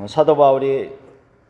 사도 바울이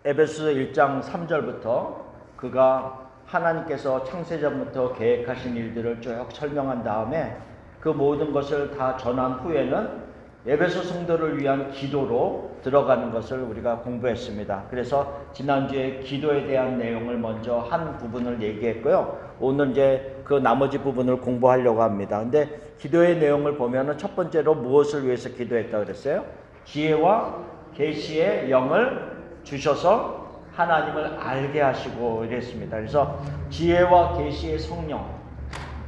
에베소서 1장 3절부터 그가 하나님께서 창세전부터 계획하신 일들을 쭉 설명한 다음에 그 모든 것을 다 전한 후에는 에베소 성도를 위한 기도로 들어가는 것을 우리가 공부했습니다. 그래서 지난주에 기도에 대한 내용을 먼저 한 부분을 얘기했고요. 오늘 이제 그 나머지 부분을 공부하려고 합니다. 근데 기도의 내용을 보면은 첫 번째로 무엇을 위해서 기도했다 그랬어요? 지혜와 계시의 영을 주셔서 하나님을 알게 하시고 이랬습니다. 그래서 지혜와 계시의 성령,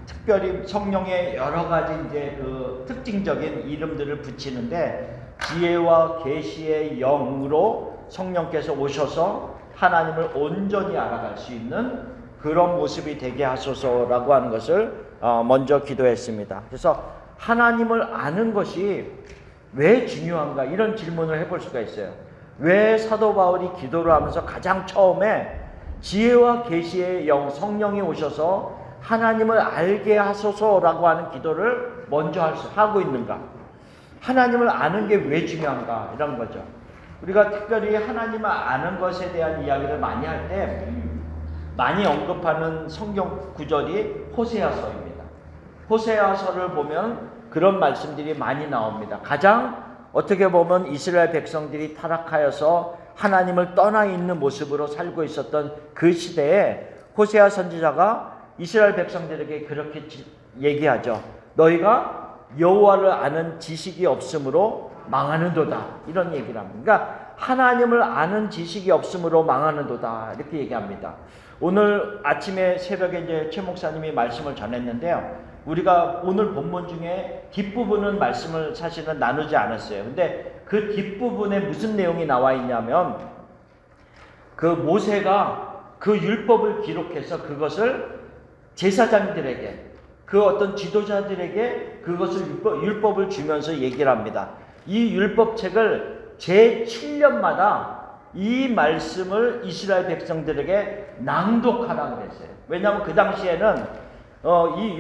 특별히 성령의 여러 가지 이제 그 특징적인 이름들을 붙이는데 지혜와 계시의 영으로 성령께서 오셔서 하나님을 온전히 알아갈 수 있는 그런 모습이 되게 하소서라고 하는 것을 먼저 기도했습니다. 그래서 하나님을 아는 것이 왜 중요한가 이런 질문을 해볼 수가 있어요. 왜 사도 바울이 기도를 하면서 가장 처음에 지혜와 계시의 영 성령이 오셔서 하나님을 알게 하소서라고 하는 기도를 먼저 하고 있는가? 하나님을 아는 게 왜 중요한가? 이런 거죠. 우리가 특별히 하나님을 아는 것에 대한 이야기를 많이 할 때 많이 언급하는 성경 구절이 호세아서입니다. 호세아서를 보면 그런 말씀들이 많이 나옵니다. 가장 어떻게 보면 이스라엘 백성들이 타락하여서 하나님을 떠나 있는 모습으로 살고 있었던 그 시대에 호세아 선지자가 이스라엘 백성들에게 그렇게 얘기하죠. 너희가 여호와를 아는 지식이 없으므로 망하는도다. 이런 얘기를 합니다. 그러니까 하나님을 아는 지식이 없으므로 망하는도다. 이렇게 얘기합니다. 오늘 아침에 새벽에 이제 최 목사님이 말씀을 전했는데요. 우리가 오늘 본문 중에 뒷부분은 말씀을 사실은 나누지 않았어요. 근데 그 뒷부분에 무슨 내용이 나와 있냐면 그 모세가 그 율법을 기록해서 그것을 제사장들에게 그 어떤 지도자들에게 그것을 율법을 주면서 얘기를 합니다. 이 율법책을 제7년마다 이 말씀을 이스라엘 백성들에게 낭독하라고 그랬어요. 왜냐하면 그 당시에는 이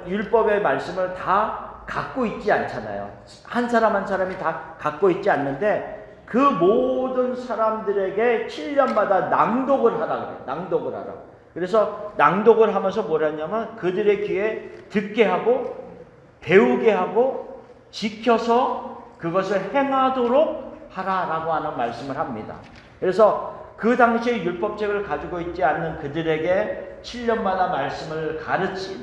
율법의 말씀을 다 갖고 있지 않잖아요. 한 사람 한 사람이 다 갖고 있지 않는데 그 모든 사람들에게 7년마다 낭독을 하라 그래요. 낭독을 하라. 그래서 낭독을 하면서 뭐라냐면 그들의 귀에 듣게 하고 배우게 하고 지켜서 그것을 행하도록 하라라고 하는 말씀을 합니다. 그래서 그 당시에 율법책을 가지고 있지 않는 그들에게 7년마다 말씀을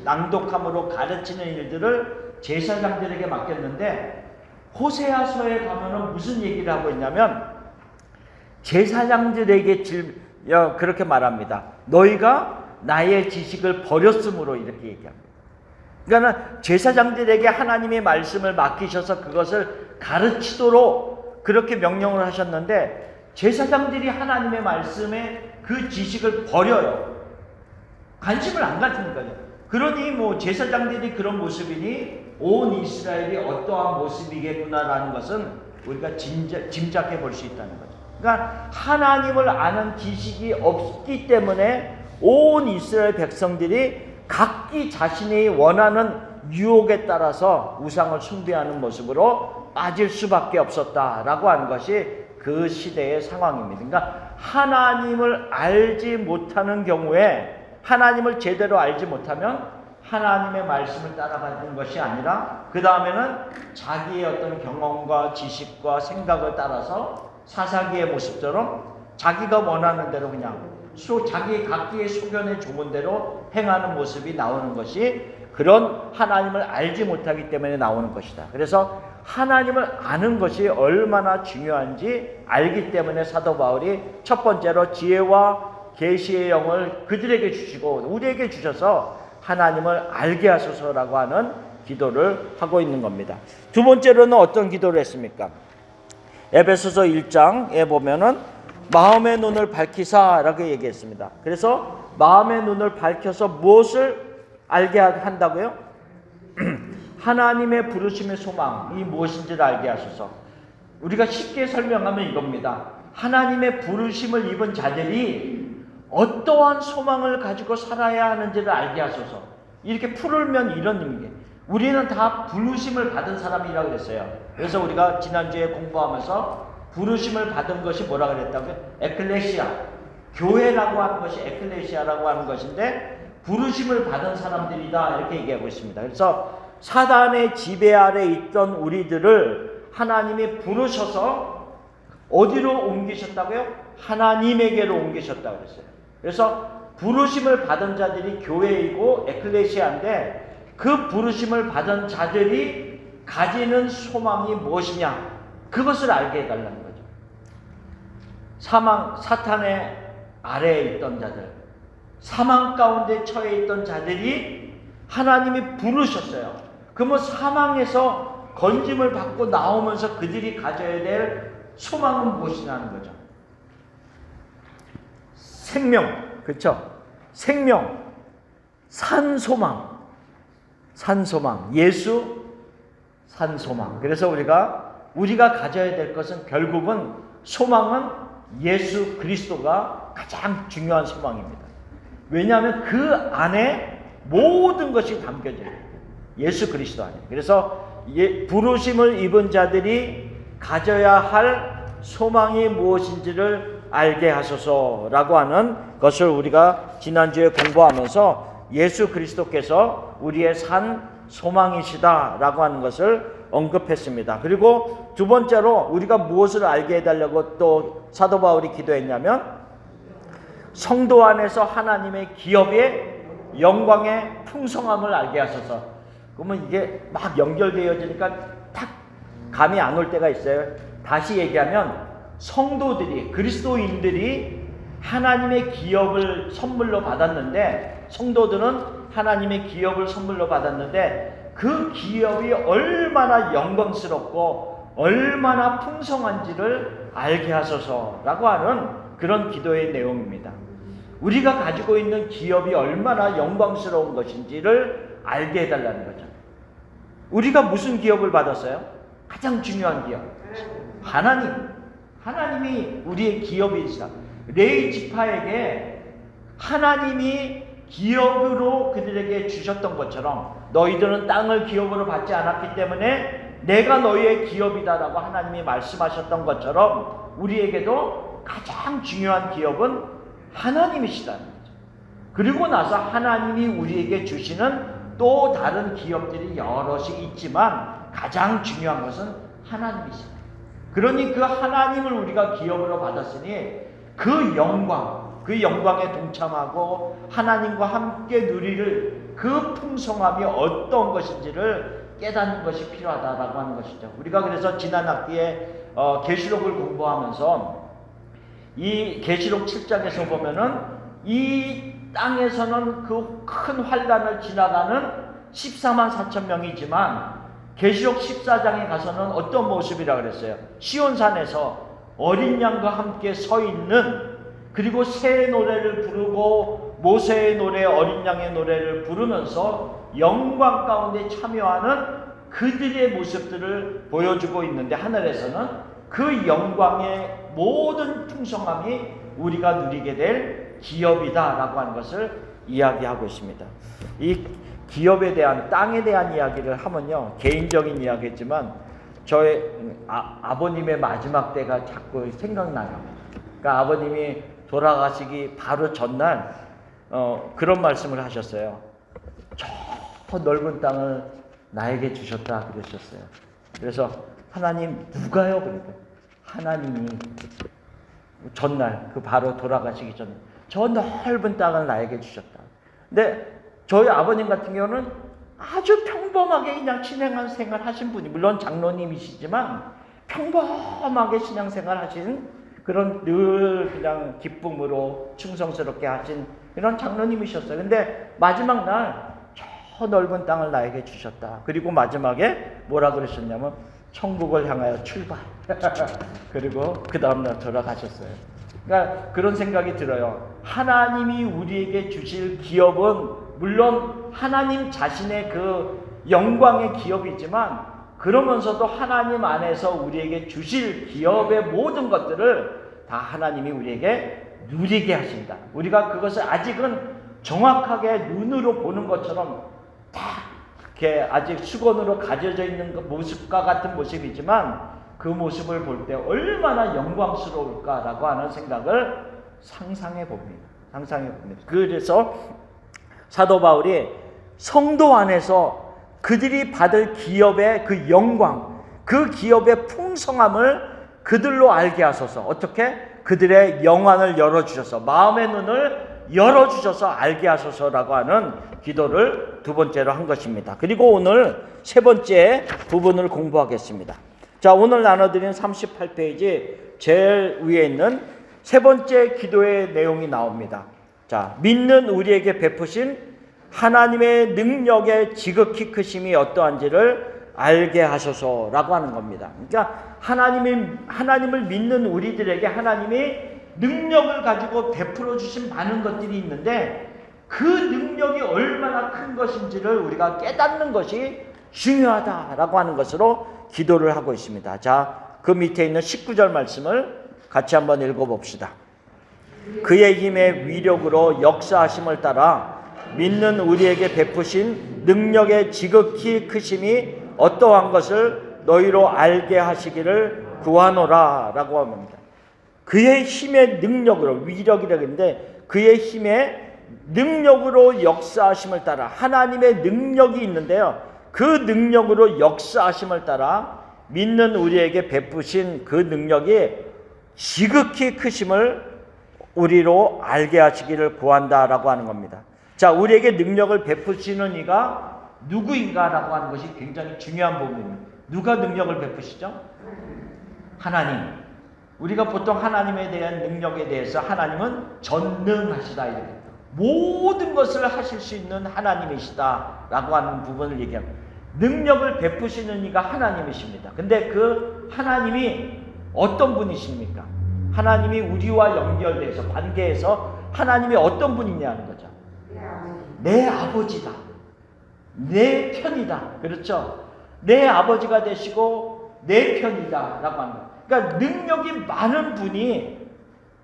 낭독함으로 가르치는 일들을 제사장들에게 맡겼는데 호세아서에 가면은 무슨 얘기를 하고 있냐면 제사장들에게 그렇게 말합니다. 너희가 나의 지식을 버렸으므로 이렇게 얘기합니다. 그러니까 제사장들에게 하나님의 말씀을 맡기셔서 그것을 가르치도록 그렇게 명령을 하셨는데 제사장들이 하나님의 말씀에 그 지식을 버려요. 관심을 안 갖는 거죠. 그러니 뭐 제사장들이 그런 모습이니 온 이스라엘이 어떠한 모습이겠구나라는 것은 우리가 짐작해 볼 수 있다는 거죠. 그러니까 하나님을 아는 지식이 없기 때문에 온 이스라엘 백성들이 각기 자신이 원하는 유혹에 따라서 우상을 숭배하는 모습으로 빠질 수밖에 없었다라고 하는 것이 그 시대의 상황입니다. 그러니까 하나님을 알지 못하는 경우에 하나님을 제대로 알지 못하면 하나님의 말씀을 따라가는 것이 아니라 그 다음에는 자기의 어떤 경험과 지식과 생각을 따라서 사사기의 모습처럼 자기가 원하는 대로 그냥 자기 각기의 소견에 좋은 대로 행하는 모습이 나오는 것이 그런 하나님을 알지 못하기 때문에 나오는 것이다. 그래서 하나님을 아는 것이 얼마나 중요한지 알기 때문에 사도 바울이 첫 번째로 지혜와 계시의 영을 그들에게 주시고 우리에게 주셔서 하나님을 알게 하소서라고 하는 기도를 하고 있는 겁니다. 두 번째로는 어떤 기도를 했습니까? 에베소서 1장에 보면은 마음의 눈을 밝히사라고 얘기했습니다. 그래서 마음의 눈을 밝혀서 무엇을 알게 한다고요? 하나님의 부르심의 소망이 무엇인지를 알게 하소서. 우리가 쉽게 설명하면 이겁니다. 하나님의 부르심을 입은 자들이 어떠한 소망을 가지고 살아야 하는지를 알게 하소서. 이렇게 풀면 이런 의미예요. 우리는 다 부르심을 받은 사람이라고 그랬어요. 그래서 우리가 지난주에 공부하면서 부르심을 받은 것이 뭐라 그랬다고요? 에클레시아. 교회라고 하는 것이 에클레시아라고 하는 것인데 부르심을 받은 사람들이다 이렇게 얘기하고 있습니다. 그래서 사단의 지배 아래 있던 우리들을 하나님이 부르셔서 어디로 옮기셨다고요? 하나님에게로 옮기셨다고 그랬어요. 그래서 부르심을 받은 자들이 교회이고 에클레시아인데 그 부르심을 받은 자들이 가지는 소망이 무엇이냐? 그것을 알게 해달라는 거죠. 사탄의 아래에 있던 자들, 사망 가운데 처해 있던 자들이 하나님이 부르셨어요. 그러면 사망에서 건짐을 받고 나오면서 그들이 가져야 될 소망은 무엇이냐는 거죠. 생명, 그렇죠? 생명, 산소망, 예수, 산소망. 그래서 우리가 가져야 될 것은 결국은 소망은 예수 그리스도가 가장 중요한 소망입니다. 왜냐하면 그 안에 모든 것이 담겨져 있어요. 예수 그리스도 안에. 그래서 부르심을 입은 자들이 가져야 할 소망이 무엇인지를 알게 하소서라고 하는 것을 우리가 지난주에 공부하면서 예수 그리스도께서 우리의 산 소망이시다라고 하는 것을 언급했습니다. 그리고 두 번째로 우리가 무엇을 알게 해달라고 또 사도 바울이 기도했냐면 성도 안에서 하나님의 기업의 영광의 풍성함을 알게 하소서. 그러면 이게 막 연결되어지니까 탁 감이 안 올 때가 있어요. 다시 얘기하면 성도들이, 그리스도인들이 하나님의 기업을 선물로 받았는데, 성도들은 하나님의 기업을 선물로 받았는데 그 기업이 얼마나 영광스럽고 얼마나 풍성한지를 알게 하소서라고 하는 그런 기도의 내용입니다. 우리가 가지고 있는 기업이 얼마나 영광스러운 것인지를 알게 해달라는 거죠. 우리가 무슨 기업을 받았어요? 가장 중요한 기업, 하나님이 우리의 기업이시다. 레위 지파에게 하나님이 기업으로 그들에게 주셨던 것처럼 너희들은 땅을 기업으로 받지 않았기 때문에 내가 너희의 기업이다라고 하나님이 말씀하셨던 것처럼 우리에게도 가장 중요한 기업은 하나님이시다는 거죠. 그리고 나서 하나님이 우리에게 주시는 또 다른 기업들이 여럿이 있지만 가장 중요한 것은 하나님이시다. 그러니 그 하나님을 우리가 기업으로 받았으니 그 영광에 동참하고 하나님과 함께 누리를 그 풍성함이 어떤 것인지를 깨닫는 것이 필요하다라고 하는 것이죠. 우리가 그래서 지난 학기에 계시록을 공부하면서 이 계시록 7장에서 보면은 이 땅에서는 그 큰 환란을 지나가는 14만 4천 명이지만 계시록 14장에 가서는 어떤 모습이라 그랬어요? 시온산에서 어린 양과 함께 서 있는, 그리고 새 노래를 부르고 모세의 노래, 어린 양의 노래를 부르면서 영광 가운데 참여하는 그들의 모습들을 보여주고 있는데, 하늘에서는 그 영광의 모든 풍성함이 우리가 누리게 될 기업이다라고 하는 것을 이야기하고 있습니다. 이 기업에 대한, 땅에 대한 이야기를 하면요, 개인적인 이야기지만 저의 아버님의 마지막 때가 자꾸 생각나요. 그러니까 아버님이 돌아가시기 바로 전날 그런 말씀을 하셨어요. 저 넓은 땅을 나에게 주셨다 그러셨어요. 그래서 하나님 누가요? 그랬더니 하나님이 전날, 그 바로 돌아가시기 전에 저 넓은 땅을 나에게 주셨다. 근데 저희 아버님 같은 경우는 아주 평범하게 그냥 신앙생활 하신 분이, 물론 장로님이시지만 평범하게 신앙생활 하신 그런 늘 그냥 기쁨으로 충성스럽게 하신 이런 장로님이셨어요. 근데 마지막 날 저 넓은 땅을 나에게 주셨다. 그리고 마지막에 뭐라 그러셨냐면 천국을 향하여 출발. 그리고 그 다음날 돌아가셨어요. 그러니까 그런 생각이 들어요. 하나님이 우리에게 주실 기업은 물론 하나님 자신의 그 영광의 기업이지만, 그러면서도 하나님 안에서 우리에게 주실 기업의 모든 것들을 다 하나님이 우리에게 누리게 하신다. 우리가 그것을 아직은 정확하게 눈으로 보는 것처럼 다 이렇게 아직 수건으로 가져져 있는 모습과 같은 모습이지만, 그 모습을 볼 때 얼마나 영광스러울까라고 하는 생각을 상상해 봅니다. 그래서 사도 바울이 성도 안에서 그들이 받을 기업의 그 영광, 그 기업의 풍성함을 그들로 알게 하소서. 어떻게? 그들의 영안을 열어주셔서, 마음의 눈을 열어주셔서 알게 하소서라고 하는 기도를 두 번째로 한 것입니다. 그리고 오늘 세 번째 부분을 공부하겠습니다. 자, 오늘 나눠드린 38페이지 제일 위에 있는 세 번째 기도의 내용이 나옵니다. 자, 믿는 우리에게 베푸신 하나님의 능력의 지극히 크심이 어떠한지를 알게 하소서라고 하는 겁니다. 그러니까 하나님을 믿는 우리들에게 하나님이 능력을 가지고 베풀어 주신 많은 것들이 있는데 그 능력이 얼마나 큰 것인지를 우리가 깨닫는 것이 중요하다라고 하는 것으로 기도를 하고 있습니다. 자, 그 밑에 있는 19절 말씀을 같이 한번 읽어봅시다. 그의 힘의 위력으로 역사하심을 따라 믿는 우리에게 베푸신 능력의 지극히 크심이 어떠한 것을 너희로 알게 하시기를 구하노라 라고 합니다. 그의 힘의 능력으로, 위력이라고 했는데 그의 힘의 능력으로 역사하심을 따라, 하나님의 능력이 있는데요, 그 능력으로 역사하심을 따라 믿는 우리에게 베푸신 그 능력이 지극히 크심을 우리로 알게 하시기를 구한다라고 하는 겁니다. 자, 우리에게 능력을 베푸시는 이가 누구인가라고 하는 것이 굉장히 중요한 부분입니다. 누가 능력을 베푸시죠? 하나님. 우리가 보통 하나님에 대한 능력에 대해서 하나님은 전능하시다 이렇게 모든 것을 하실 수 있는 하나님이시다라고 하는 부분을 얘기합니다. 능력을 베푸시는 이가 하나님이십니다. 근데 그 하나님이 어떤 분이십니까? 하나님이 우리와 연결돼서 관계에서 하나님이 어떤 분이냐는 거죠. 내 아버지다. 내 편이다. 그렇죠? 내 아버지가 되시고 내 편이다 라고 하는 거예요. 그러니까 능력이 많은 분이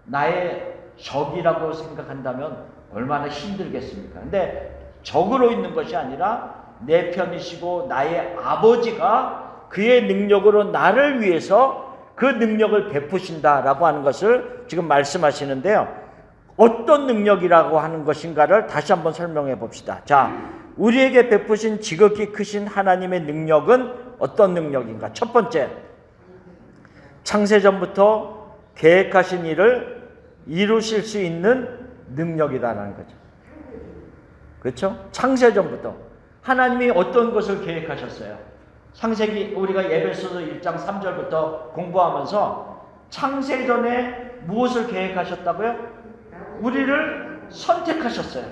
나의 적이라고 생각한다면 얼마나 힘들겠습니까? 근데 적으로 있는 것이 아니라 내 편이시고 나의 아버지가 그의 능력으로 나를 위해서 그 능력을 베푸신다라고 하는 것을 지금 말씀하시는데요. 어떤 능력이라고 하는 것인가를 다시 한번 설명해 봅시다. 자, 우리에게 베푸신 지극히 크신 하나님의 능력은 어떤 능력인가? 첫 번째, 창세전부터 계획하신 일을 이루실 수 있는 능력이다라는 거죠. 그렇죠? 창세전부터 하나님이 어떤 것을 계획하셨어요? 창세기 우리가 에베소서 1장 3절부터 공부하면서 창세전에 무엇을 계획하셨다고요? 우리를 선택하셨어요.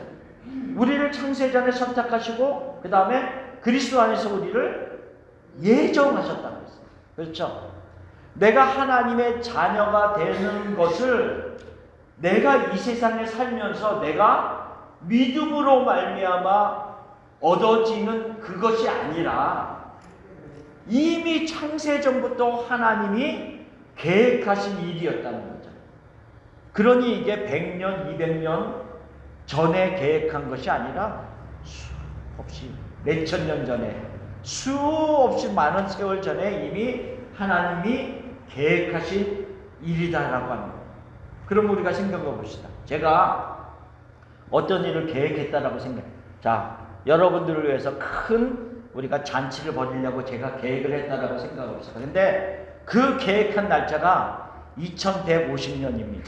우리를 창세전에 선택하시고 그 다음에 그리스도 안에서 우리를 예정하셨다고 했어요. 그렇죠? 내가 하나님의 자녀가 되는 것을 내가 이 세상에 살면서 내가 믿음으로 말미암아 얻어지는 그것이 아니라 이미 창세전부터 하나님이 계획하신 일이었다는 거죠. 그러니 이게 100년, 200년 전에 계획한 것이 아니라 수없이 몇천 년 전에 수없이 많은 세월 전에 이미 하나님이 계획하신 일이다라고 하는 거예요. 그럼 우리가 생각해 봅시다. 제가 어떤 일을 계획했다라고 생각해요. 자, 여러분들을 위해서 큰 우리가 잔치를 벌이려고 제가 계획을 했다라고 생각하고 있어요. 근데 그 계획한 날짜가 2150년입니다.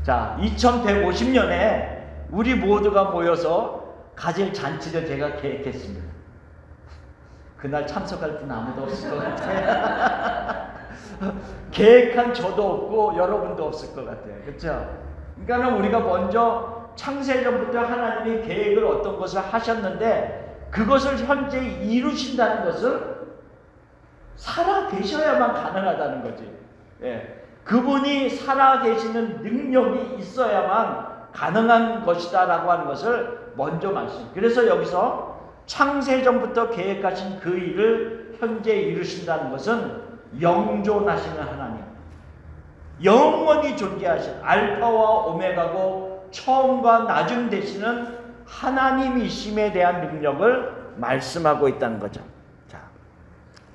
자, 2150년에 우리 모두가 모여서 가질 잔치를 제가 계획했습니다. 그날 참석할 분 아무도 없을 것 같아요. 계획한 저도 없고 여러분도 없을 것 같아요. 그렇죠? 그러니까 우리가 먼저 창세전부터 하나님이 계획을 어떤 것을 하셨는데 그것을 현재 이루신다는 것을 살아 계셔야만 가능하다는 거지. 예. 그분이 살아 계시는 능력이 있어야만 가능한 것이다라고 하는 것을 먼저 말씀. 그래서 여기서 창세전부터 계획하신 그 일을 현재 이루신다는 것은 영존하시는 하나님, 영원히 존재하신 알파와 오메가고 처음과 나중 되시는 하나님이심에 대한 능력을 말씀하고 있다는 거죠. 자,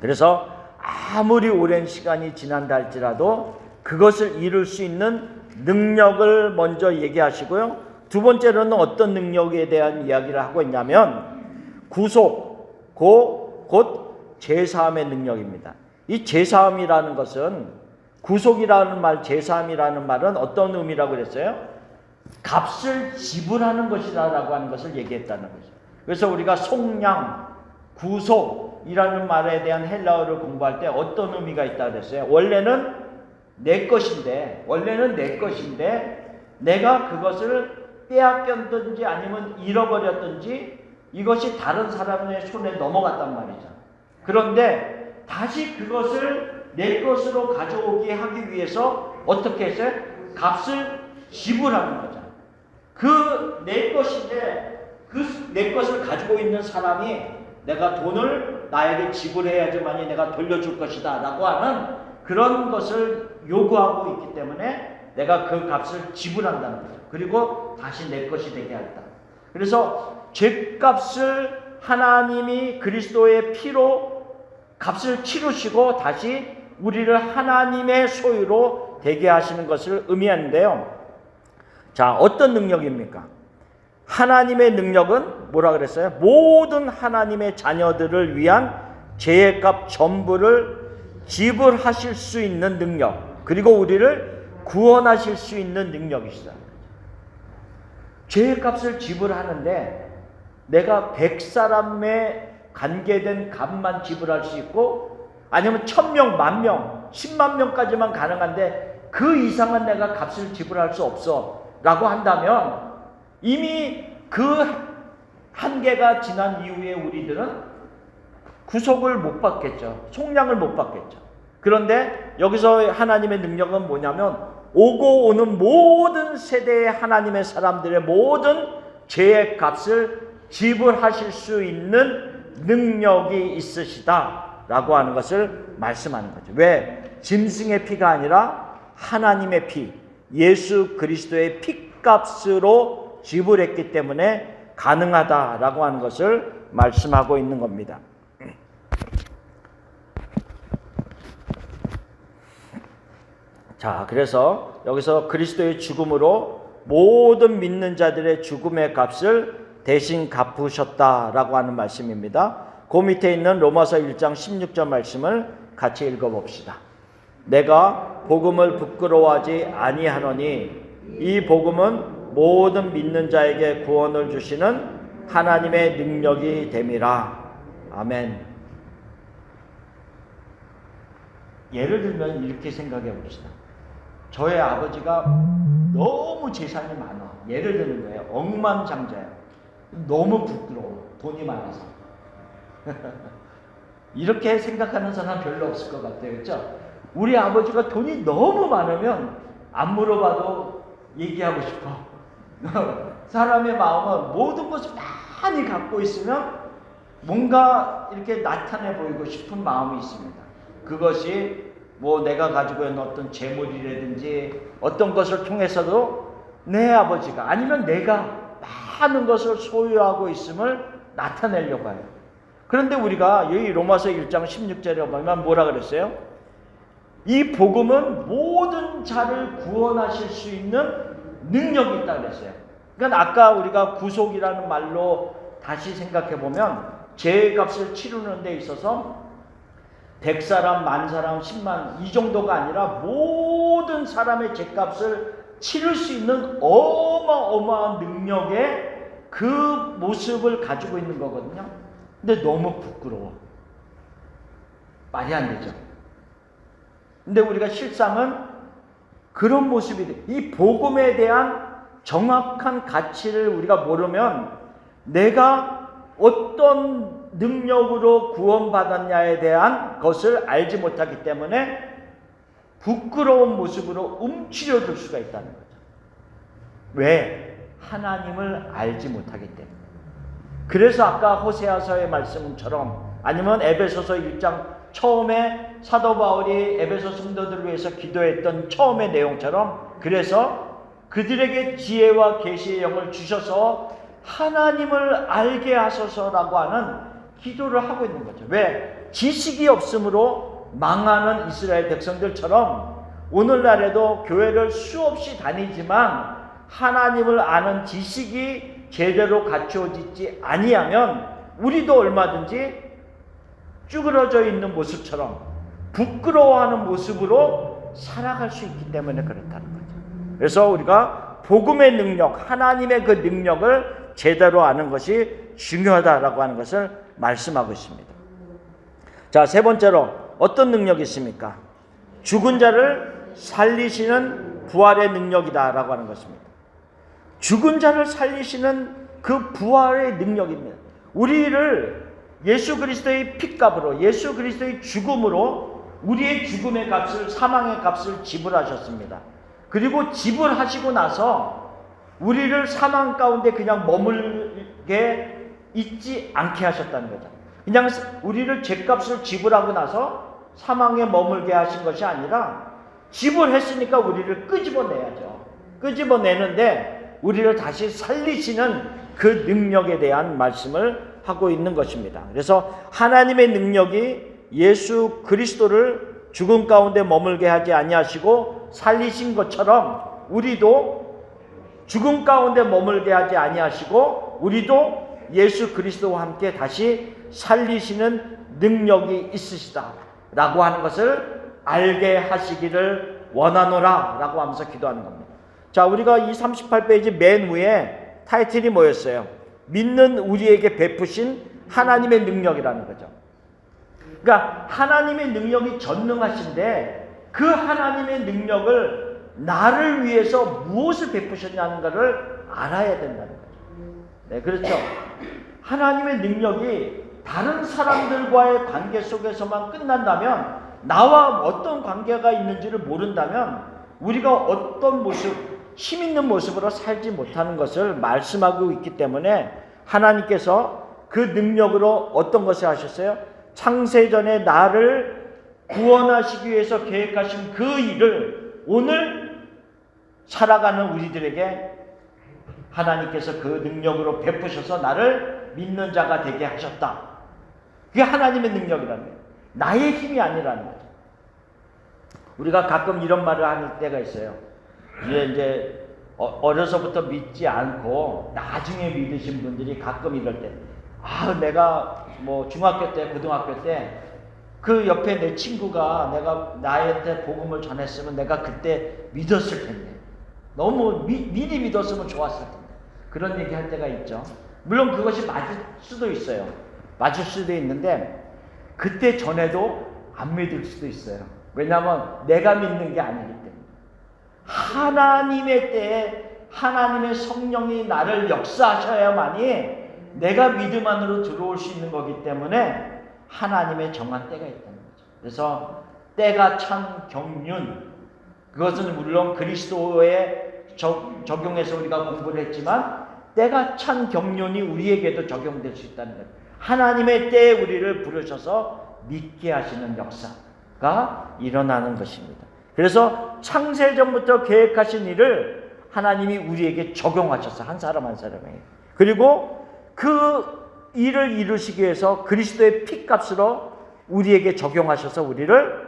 그래서 아무리 오랜 시간이 지난다 할지라도 그것을 이룰 수 있는 능력을 먼저 얘기하시고요. 두 번째로는 어떤 능력에 대한 이야기를 하고 있냐면 구속, 곧 제사함의 능력입니다. 이 제사함이라는 것은 구속이라는 말, 제사함이라는 말은 어떤 의미라고 그랬어요? 값을 지불하는 것이라고 하는 것을 얘기했다는 거죠. 그래서 우리가 속량, 구속이라는 말에 대한 헬라어를 공부할 때 어떤 의미가 있다고 그랬어요? 원래는 내 것인데 내가 그것을 빼앗겼든지 아니면 잃어버렸든지 이것이 다른 사람의 손에 넘어갔단 말이죠. 그런데 다시 그것을 내 것으로 가져오게 하기 위해서 어떻게 했어요? 값을 지불하는 거죠. 그 내 것인데 그 내 것을 가지고 있는 사람이 내가 돈을 나에게 지불해야지만이 내가 돌려줄 것이다 라고 하는 그런 것을 요구하고 있기 때문에 내가 그 값을 지불한다는 거죠. 그리고 다시 내 것이 되게 한다. 그래서 죄값을 하나님이 그리스도의 피로 값을 치르시고 다시 우리를 하나님의 소유로 되게 하시는 것을 의미하는데요. 자, 어떤 능력입니까? 하나님의 능력은 뭐라 그랬어요? 모든 하나님의 자녀들을 위한 죄값 전부를 지불하실 수 있는 능력, 그리고 우리를 구원하실 수 있는 능력이시다. 죄값을 지불하는데 내가 100사람에 관계된 값만 지불할 수 있고 아니면 1000명, 10,000명, 10만 명까지만 가능한데 그 이상은 내가 값을 지불할 수 없어 라고 한다면 이미 그 한계가 지난 이후에 우리들은 구속을 못 받겠죠. 속량을 못 받겠죠. 그런데 여기서 하나님의 능력은 뭐냐면 오고 오는 모든 세대의 하나님의 사람들의 모든 죄의 값을 지불하실 수 있는 능력이 있으시다 라고 하는 것을 말씀하는 거죠. 왜? 짐승의 피가 아니라 하나님의 피, 예수 그리스도의 피값으로 지불했기 때문에 가능하다라고 하는 것을 말씀하고 있는 겁니다. 자, 그래서 여기서 그리스도의 죽음으로 모든 믿는 자들의 죽음의 값을 대신 갚으셨다라고 하는 말씀입니다. 그 밑에 있는 로마서 1장 16절 말씀을 같이 읽어봅시다. 내가 복음을 부끄러워하지 아니하노니 이 복음은 모든 믿는 자에게 구원을 주시는 하나님의 능력이 됨이라. 아멘. 예를 들면 이렇게 생각해 봅시다. 저의 아버지가 너무 재산이 많아. 예를 드는 거예요. 억만장자야. 너무 부끄러워. 돈이 많아서. 이렇게 생각하는 사람 별로 없을 것 같아요. 그렇죠? 우리 아버지가 돈이 너무 많으면 안 물어봐도 얘기하고 싶어. 사람의 마음은 모든 것을 많이 갖고 있으면 뭔가 이렇게 나타내 보이고 싶은 마음이 있습니다. 그것이 뭐 내가 가지고 있는 어떤 재물이라든지 어떤 것을 통해서도 내 아버지가 아니면 내가 많은 것을 소유하고 있음을 나타내려고 해요. 그런데 우리가 여기 로마서 1장 16절에 보면 뭐라 그랬어요? 이 복음은 모든 자를 구원하실 수 있는 능력이 있다고 그랬어요. 그러니까 아까 우리가 구속이라는 말로 다시 생각해 보면 죄값을 치르는 데 있어서 100사람, 10,000사람, 10만 이 정도가 아니라 모든 사람의 죄값을 치를 수 있는 어마어마한 능력의 그 모습을 가지고 있는 거거든요. 근데 너무 부끄러워. 말이 안 되죠. 근데 우리가 실상은 그런 모습이 돼. 이 복음에 대한 정확한 가치를 우리가 모르면 내가 어떤 능력으로 구원받았냐에 대한 것을 알지 못하기 때문에 부끄러운 모습으로 움츠려들 수가 있다는 거죠. 왜? 하나님을 알지 못하기 때문에. 그래서 아까 호세아서의 말씀처럼 아니면 에베소서 1장 처음에 사도 바울이 에베소 성도들을 위해서 기도했던 처음의 내용처럼 그래서 그들에게 지혜와 계시의 영을 주셔서 하나님을 알게 하소서라고 하는 기도를 하고 있는 거죠. 왜? 지식이 없으므로 망하는 이스라엘 백성들처럼 오늘날에도 교회를 수없이 다니지만 하나님을 아는 지식이 제대로 갖추어지지 아니하면 우리도 얼마든지 쭈그러져 있는 모습처럼 부끄러워하는 모습으로 살아갈 수 있기 때문에 그렇다는 거죠. 그래서 우리가 복음의 능력, 하나님의 그 능력을 제대로 아는 것이 중요하다라고 하는 것을 말씀하고 있습니다. 자, 세 번째로 어떤 능력이 있습니까? 죽은 자를 살리시는 부활의 능력이다라고 하는 것입니다. 죽은 자를 살리시는 그 부활의 능력입니다. 우리를 예수 그리스도의 핏값으로, 예수 그리스도의 죽음으로 우리의 죽음의 값을, 사망의 값을 지불하셨습니다. 그리고 지불하시고 나서 우리를 사망 가운데 그냥 머물게 있지 않게 하셨다는 거죠. 그냥 우리를 죄값을 지불하고 나서 사망에 머물게 하신 것이 아니라 지불했으니까 우리를 끄집어내야죠. 끄집어내는데 우리를 다시 살리시는 그 능력에 대한 말씀을 하고 있는 것입니다. 그래서 하나님의 능력이 예수 그리스도를 죽음 가운데 머물게 하지 아니하시고 살리신 것처럼 우리도 죽음 가운데 머물게 하지 아니하시고 우리도 예수 그리스도와 함께 다시 살리시는 능력이 있으시다라고 하는 것을 알게 하시기를 원하노라 라고 하면서 기도하는 겁니다. 자, 우리가 이 38페이지 맨 위에 타이틀이 뭐였어요? 믿는 우리에게 베푸신 하나님의 능력이라는 거죠. 그러니까 하나님의 능력이 전능하신데 그 하나님의 능력을 나를 위해서 무엇을 베푸셨냐는 것을 알아야 된다는 거죠. 네, 그렇죠. 하나님의 능력이 다른 사람들과의 관계 속에서만 끝난다면, 나와 어떤 관계가 있는지를 모른다면 우리가 어떤 모습, 힘 있는 모습으로 살지 못하는 것을 말씀하고 있기 때문에 하나님께서 그 능력으로 어떤 것을 하셨어요? 창세전에 나를 구원하시기 위해서 계획하신 그 일을 오늘 살아가는 우리들에게 하나님께서 그 능력으로 베푸셔서 나를 믿는 자가 되게 하셨다. 그게 하나님의 능력이라는 거예요. 나의 힘이 아니라는 거죠. 우리가 가끔 이런 말을 하는 때가 있어요. 이제 어려서부터 믿지 않고 나중에 믿으신 분들이 가끔 이럴 때, 내가 뭐 중학교 때, 고등학교 때 그 옆에 내 친구가 내가 나한테 복음을 전했으면 내가 그때 믿었을 텐데, 너무 미리 믿었으면 좋았을 텐데, 그런 얘기 할 때가 있죠. 물론 그것이 맞을 수도 있어요. 맞을 수도 있는데 그때 전에도 안 믿을 수도 있어요. 왜냐하면 내가 믿는 게 아니기 때문에. 하나님의 때에 하나님의 성령이 나를 역사하셔야만이 내가 믿음 안으로 들어올 수 있는 거기 때문에 하나님의 정한 때가 있다는 거죠. 그래서 때가 찬 경륜, 그것은 물론 그리스도에 적용해서 우리가 공부를 했지만 때가 찬 경륜이 우리에게도 적용될 수 있다는 거예요. 하나님의 때에 우리를 부르셔서 믿게 하시는 역사가 일어나는 것입니다. 그래서 창세전부터 계획하신 일을 하나님이 우리에게 적용하셔서 한 사람 한 사람에게, 그리고 그 일을 이루시기 위해서 그리스도의 피값으로 우리에게 적용하셔서 우리를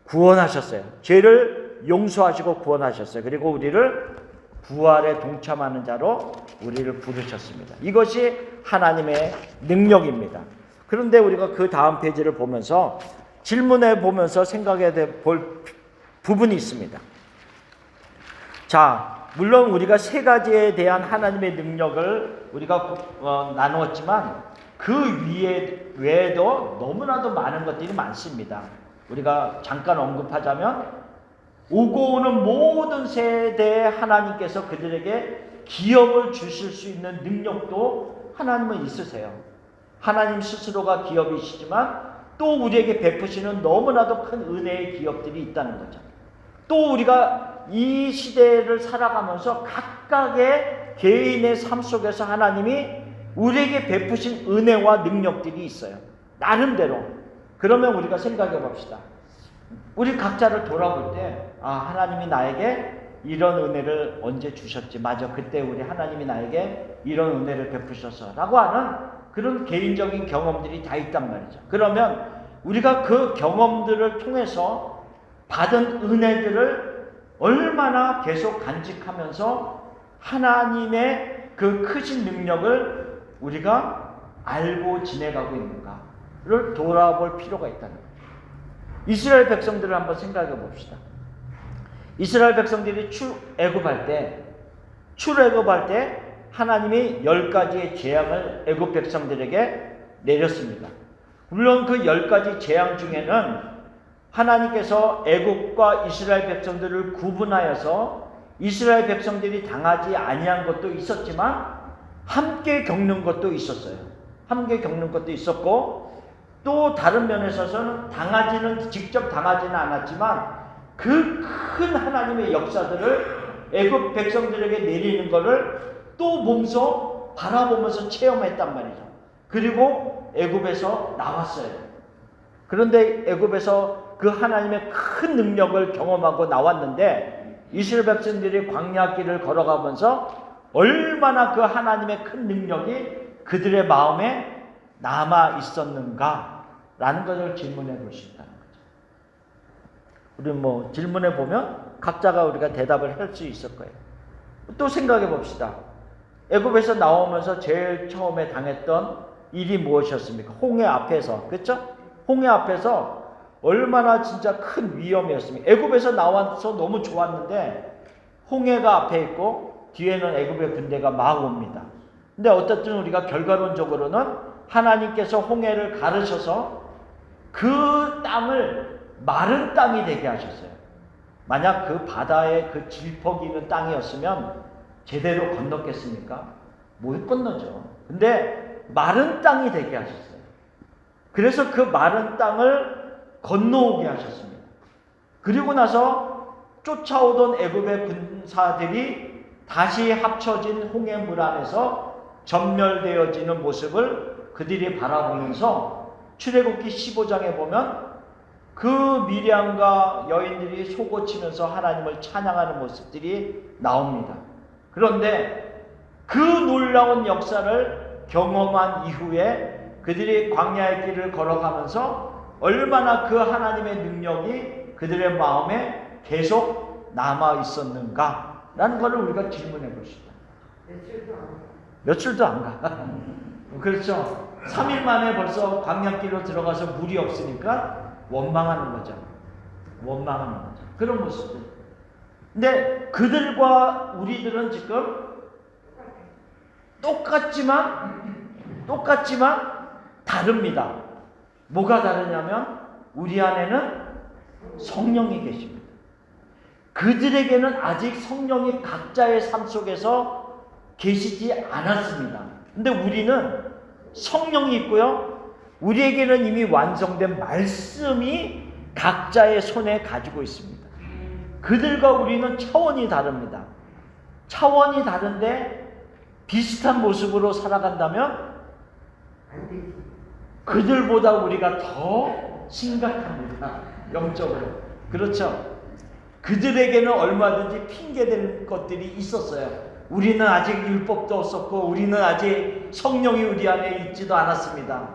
구원하셨어요. 죄를 용서하시고 구원하셨어요. 그리고 우리를 부활에 동참하는 자로 우리를 부르셨습니다. 이것이 하나님의 능력입니다. 그런데 우리가 그 다음 페이지를 보면서 질문해 보면서 생각해야 볼 부분이 있습니다. 자, 물론 우리가 세 가지에 대한 하나님의 능력을 우리가 나누었지만 그 외에도 너무나도 많은 것들이 많습니다. 우리가 잠깐 언급하자면 오고 오는 모든 세대에 하나님께서 그들에게 기업을 주실 수 있는 능력도 하나님은 있으세요. 하나님 스스로가 기업이시지만 또 우리에게 베푸시는 너무나도 큰 은혜의 기업들이 있다는 거죠. 또 우리가 이 시대를 살아가면서 각각의 개인의 삶 속에서 하나님이 우리에게 베푸신 은혜와 능력들이 있어요. 나름대로. 그러면 우리가 생각해 봅시다. 우리 각자를 돌아볼 때, 하나님이 나에게 이런 은혜를 언제 주셨지? 맞아, 그때 우리 하나님이 나에게 이런 은혜를 베푸셔서 라고 하는 그런 개인적인 경험들이 다 있단 말이죠. 그러면 우리가 그 경험들을 통해서 받은 은혜들을 얼마나 계속 간직하면서 하나님의 그 크신 능력을 우리가 알고 지내가고 있는가를 돌아볼 필요가 있다는 거예요. 이스라엘 백성들을 한번 생각해 봅시다. 이스라엘 백성들이 출애굽할 때 하나님이 10가지의 재앙을 애굽 백성들에게 내렸습니다. 물론 그 10가지 재앙 중에는 하나님께서 애굽과 이스라엘 백성들을 구분하여서 이스라엘 백성들이 당하지 아니한 것도 있었지만 함께 겪는 것도 있었어요. 함께 겪는 것도 있었고 또 다른 면에 있어서는 직접 당하지는 않았지만 그 큰 하나님의 역사들을 애굽 백성들에게 내리는 것을 또 몸소 바라보면서 체험했단 말이죠. 그리고 애굽에서 나왔어요. 그런데 애굽에서 그 하나님의 큰 능력을 경험하고 나왔는데 이스라엘 백성들이 광야길을 걸어가면서 얼마나 그 하나님의 큰 능력이 그들의 마음에 남아 있었는가라는 것을 질문해 볼 수 있다는 거죠. 우리 질문해 보면 각자가 우리가 대답을 할 수 있을 거예요. 또 생각해 봅시다. 애굽에서 나오면서 제일 처음에 당했던 일이 무엇이었습니까? 홍해 앞에서, 그렇죠? 홍해 앞에서 얼마나 진짜 큰 위험이었습니까? 애굽에서 나와서 너무 좋았는데 홍해가 앞에 있고 뒤에는 애굽의 군대가 막 옵니다. 근데 어쨌든 우리가 결과론적으로는 하나님께서 홍해를 가르셔서 그 땅을 마른 땅이 되게 하셨어요. 만약 그 바다에 그 질퍽이 있는 땅이었으면 제대로 건넜겠습니까? 못 건너죠. 근데 마른 땅이 되게 하셨어요. 그래서 그 마른 땅을 건너오게 하셨습니다. 그리고 나서 쫓아오던 애굽의 군사들이 다시 합쳐진 홍해물 안에서 전멸되어지는 모습을 그들이 바라보면서 출애굽기 15장에 보면 그 미리암과 여인들이 소고치면서 하나님을 찬양하는 모습들이 나옵니다. 그런데 그 놀라운 역사를 경험한 이후에 그들이 광야의 길을 걸어가면서 얼마나 그 하나님의 능력이 그들의 마음에 계속 남아 있었는가라는 것을 우리가 질문해 봅시다. 며칠도 안 가. 그렇죠. 3일 만에 벌써 광야길로 들어가서 물이 없으니까 원망하는 거죠. 그런 모습들. 근데 그들과 우리들은 지금 똑같지만 다릅니다. 뭐가 다르냐면 우리 안에는 성령이 계십니다. 그들에게는 아직 성령이 각자의 삶 속에서 계시지 않았습니다. 근데 우리는 성령이 있고요. 우리에게는 이미 완성된 말씀이 각자의 손에 가지고 있습니다. 그들과 우리는 차원이 다릅니다. 차원이 다른데 비슷한 모습으로 살아간다면 그들보다 우리가 더 심각합니다. 영적으로. 그렇죠? 그들에게는 얼마든지 핑계될 것들이 있었어요. 우리는 아직 율법도 없었고 우리는 아직 성령이 우리 안에 있지도 않았습니다.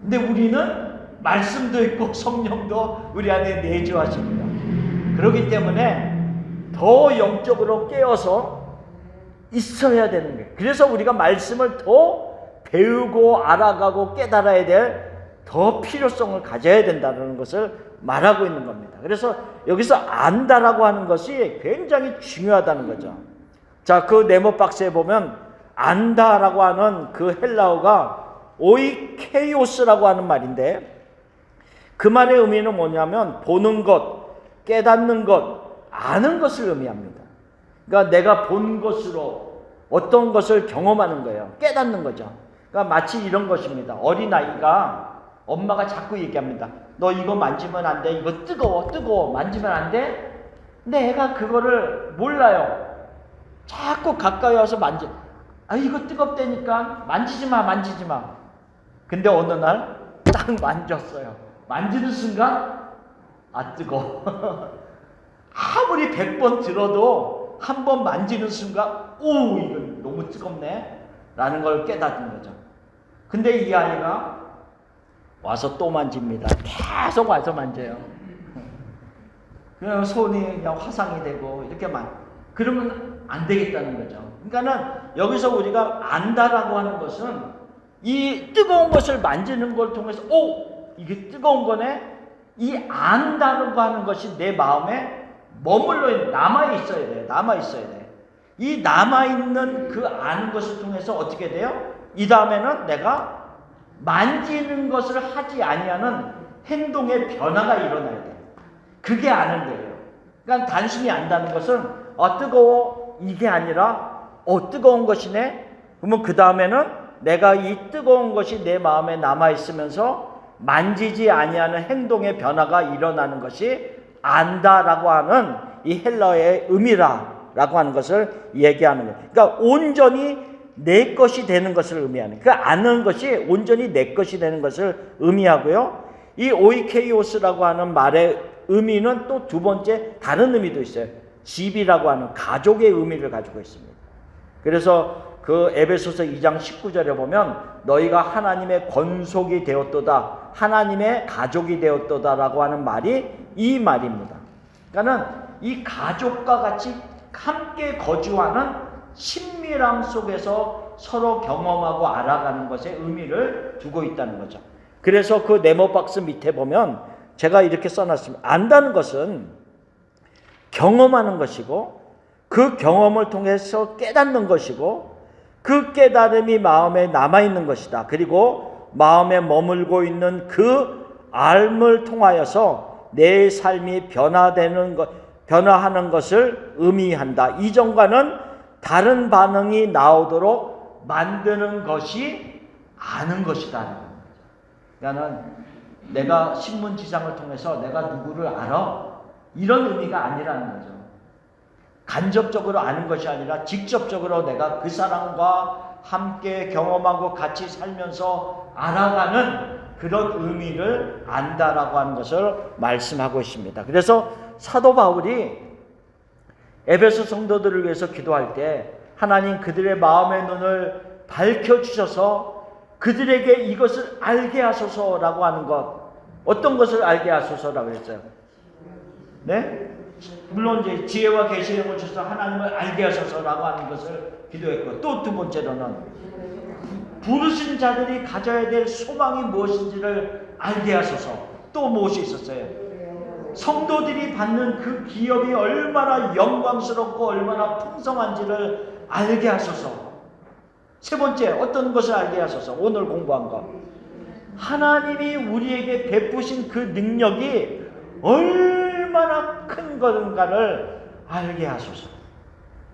근데 우리는 말씀도 있고 성령도 우리 안에 내주하십니다. 그렇기 때문에 더 영적으로 깨어서 있어야 되는 거예요. 그래서 우리가 말씀을 더 배우고 알아가고 깨달아야 될 더 필요성을 가져야 된다는 것을 말하고 있는 겁니다. 그래서 여기서 안다라고 하는 것이 굉장히 중요하다는 거죠. 자, 그 네모 박스에 보면 안다라고 하는 그 헬라어가 오이케이오스라고 하는 말인데 그 말의 의미는 뭐냐면 보는 것, 깨닫는 것, 아는 것을 의미합니다. 그러니까 내가 본 것으로 어떤 것을 경험하는 거예요. 깨닫는 거죠. 그러니까 마치 이런 것입니다. 어린아이가 엄마가 자꾸 얘기합니다. 너 이거 만지면 안 돼. 이거 뜨거워. 만지면 안 돼. 근데 애가 그거를 몰라요. 자꾸 가까이 와서 이거 뜨겁다니까. 만지지 마. 근데 어느 날 딱 만졌어요. 만지는 순간 뜨거워. 아무리 100번 들어도 한 번 만지는 순간 이거 너무 뜨겁네 라는 걸 깨닫는 거죠. 근데 이 아이가 와서 또 만집니다. 계속 와서 만져요. 그냥 손이 그냥 화상이 되고 이렇게만. 그러면 안 되겠다는 거죠. 그러니까는 여기서 우리가 안다라고 하는 것은 이 뜨거운 것을 만지는 걸 통해서 이게 뜨거운 거네. 이 안다라고 하는 것이 내 마음에 머물러 남아 있어야 돼. 남아 있어야 돼. 이 남아 있는 그 아는 것을 통해서 어떻게 돼요? 이 다음에는 내가 만지는 것을 하지 아니하는 행동의 변화가 일어나야 돼. 그게 아는 거예요. 그러니까 단순히 안다는 것은 뜨거워 이게 아니라 뜨거운 것이네. 그러면 그 다음에는 내가 이 뜨거운 것이 내 마음에 남아 있으면서 만지지 아니하는 행동의 변화가 일어나는 것이 안다라고 하는 이 헬라어의 의미라고 하는 것을 얘기하는 거예요. 그러니까 온전히 내 것이 되는 것을 의미하는, 그 아는 것이 온전히 내 것이 되는 것을 의미하고요. 이 오이케이오스라고 하는 말의 의미는 또 두 번째 다른 의미도 있어요. 집이라고 하는 가족의 의미를 가지고 있습니다. 그래서 그 에베소서 2장 19절에 보면 너희가 하나님의 권속이 되었도다, 하나님의 가족이 되었도다라고 하는 말이 이 말입니다. 그러니까는 이 가족과 같이 함께 거주하는 친밀함 속에서 서로 경험하고 알아가는 것에 의미를 두고 있다는 거죠. 그래서 그 네모 박스 밑에 보면 제가 이렇게 써놨습니다. 안다는 것은 경험하는 것이고 그 경험을 통해서 깨닫는 것이고 그 깨달음이 마음에 남아있는 것이다. 그리고 마음에 머물고 있는 그 알을 통하여서 내 삶이 변화하는 것을 의미한다. 이전과는 다른 반응이 나오도록 만드는 것이 아는 것이다. 그러니까 내가 신문지상을 통해서 내가 누구를 알아? 이런 의미가 아니라는 거죠. 간접적으로 아는 것이 아니라 직접적으로 내가 그 사람과 함께 경험하고 같이 살면서 알아가는 그런 의미를 안다라고 하는 것을 말씀하고 있습니다. 그래서 사도 바울이 에베소 성도들을 위해서 기도할 때 하나님 그들의 마음의 눈을 밝혀주셔서 그들에게 이것을 알게 하소서라고 하는 것. 어떤 것을 알게 하소서라고 했어요? 네? 물론 이제 지혜와 계시의 영을 주셔서 하나님을 알게 하소서라고 하는 것을 기도했고, 또 두 번째로는 부르신 자들이 가져야 될 소망이 무엇인지를 알게 하소서. 또 무엇이 있었어요? 성도들이 받는 그 기업이 얼마나 영광스럽고 얼마나 풍성한지를 알게 하소서. 세 번째, 어떤 것을 알게 하소서. 오늘 공부한 것. 하나님이 우리에게 베푸신 그 능력이 얼마나 큰 건가를 알게 하소서.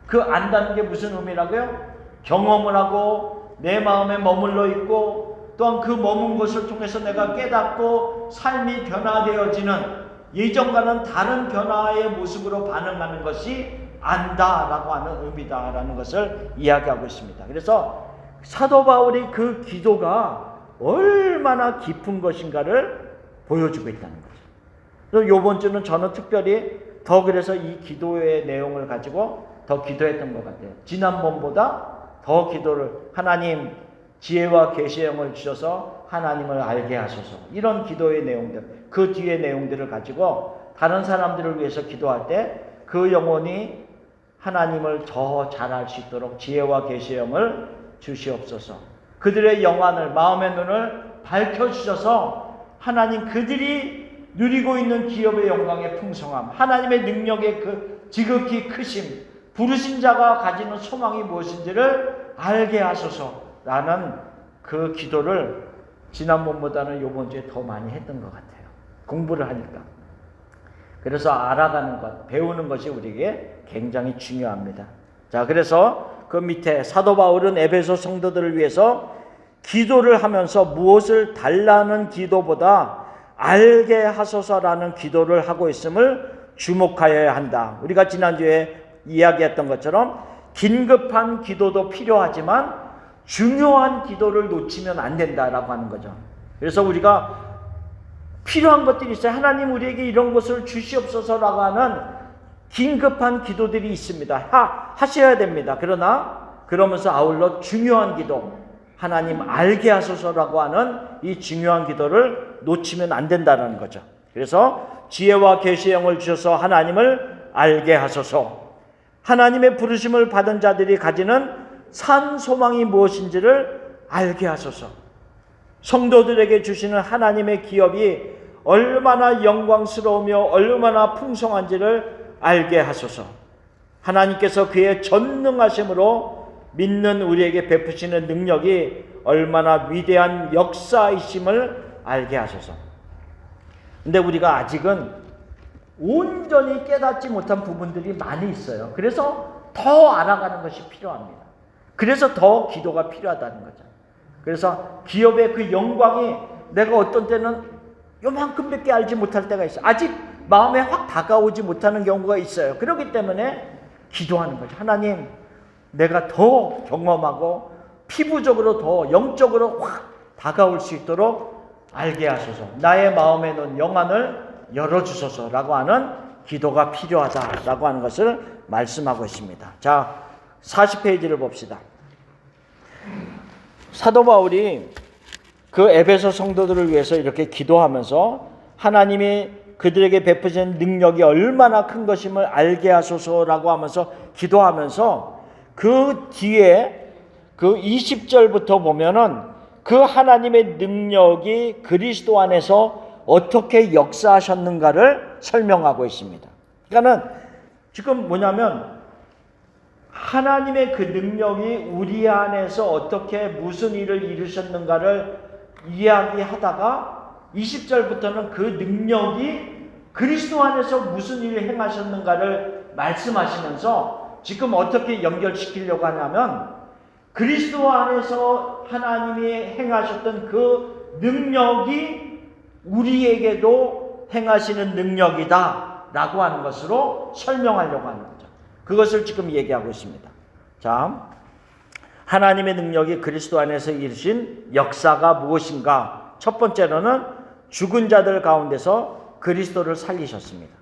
그 안다는 게 무슨 의미라고요? 경험을 하고 내 마음에 머물러 있고 또한 그 머문 것을 통해서 내가 깨닫고 삶이 변화되어지는, 예전과는 다른 변화의 모습으로 반응하는 것이 안다라고 하는 의미다라는 것을 이야기하고 있습니다. 그래서 사도 바울이 그 기도가 얼마나 깊은 것인가를 보여주고 있다는 거죠. 그래서 이번 주는 저는 특별히 더 그래서 이 기도의 내용을 가지고 더 기도했던 것 같아요. 지난번보다 더 기도를, 하나님 지혜와 계시의 영을 주셔서 하나님을 알게 하소서. 이런 기도의 내용들, 그 뒤의 내용들을 가지고 다른 사람들을 위해서 기도할 때 그 영혼이 하나님을 더 잘 알 수 있도록 지혜와 계시의 영을 주시옵소서. 그들의 영안을, 마음의 눈을 밝혀주셔서 하나님 그들이 누리고 있는 기업의 영광의 풍성함, 하나님의 능력의 그 지극히 크심, 부르신 자가 가지는 소망이 무엇인지를 알게 하소서라는 그 기도를 지난번보다는 이번 주에 더 많이 했던 것 같아요. 공부를 하니까. 그래서 알아가는 것, 배우는 것이 우리에게 굉장히 중요합니다. 자, 그래서 그 밑에 사도 바울은 에베소 성도들을 위해서 기도를 하면서 무엇을 달라는 기도보다 알게 하소서라는 기도를 하고 있음을 주목하여야 한다. 우리가 지난주에 이야기했던 것처럼 긴급한 기도도 필요하지만 중요한 기도를 놓치면 안 된다라고 하는 거죠. 그래서 우리가 필요한 것들이 있어요. 하나님 우리에게 이런 것을 주시옵소서라고 하는 긴급한 기도들이 있습니다. 하셔야 됩니다. 그러나 그러면서 아울러 중요한 기도, 하나님 알게 하소서라고 하는 이 중요한 기도를 놓치면 안 된다는 거죠. 그래서 지혜와 계시의 영을 주셔서 하나님을 알게 하소서. 하나님의 부르심을 받은 자들이 가지는 산 소망이 무엇인지를 알게 하소서. 성도들에게 주시는 하나님의 기업이 얼마나 영광스러우며 얼마나 풍성한지를 알게 하소서. 하나님께서 그의 전능하심으로 믿는 우리에게 베푸시는 능력이 얼마나 위대한 역사이심을 알게 하소서. 근데 우리가 아직은 온전히 깨닫지 못한 부분들이 많이 있어요. 그래서 더 알아가는 것이 필요합니다. 그래서 더 기도가 필요하다는 거죠. 그래서 기업의 그 영광이 내가 어떤 때는 요만큼밖에 알지 못할 때가 있어요. 아직 마음에 확 다가오지 못하는 경우가 있어요. 그렇기 때문에 기도하는 거죠. 하나님, 내가 더 경험하고 피부적으로 더 영적으로 확 다가올 수 있도록 알게 하소서. 나의 마음에 놓은 영안을 열어주소서라고 하는 기도가 필요하다라고 하는 것을 말씀하고 있습니다. 자, 40페이지를 봅시다. 사도 바울이 그 에베소 성도들을 위해서 이렇게 기도하면서 하나님이 그들에게 베푸신 능력이 얼마나 큰 것임을 알게 하소서라고 하면서 기도하면서 그 뒤에 그 20절부터 보면은 그 하나님의 능력이 그리스도 안에서 어떻게 역사하셨는가를 설명하고 있습니다. 그러니까는 지금 뭐냐면 하나님의 그 능력이 우리 안에서 어떻게 무슨 일을 이루셨는가를 이야기하다가 20절부터는 그 능력이 그리스도 안에서 무슨 일을 행하셨는가를 말씀하시면서 지금 어떻게 연결시키려고 하냐면 그리스도 안에서 하나님이 행하셨던 그 능력이 우리에게도 행하시는 능력이다 라고 하는 것으로 설명하려고 하는 거죠. 그것을 지금 얘기하고 있습니다. 자, 하나님의 능력이 그리스도 안에서 이루신 역사가 무엇인가? 첫 번째로는 죽은 자들 가운데서 그리스도를 살리셨습니다.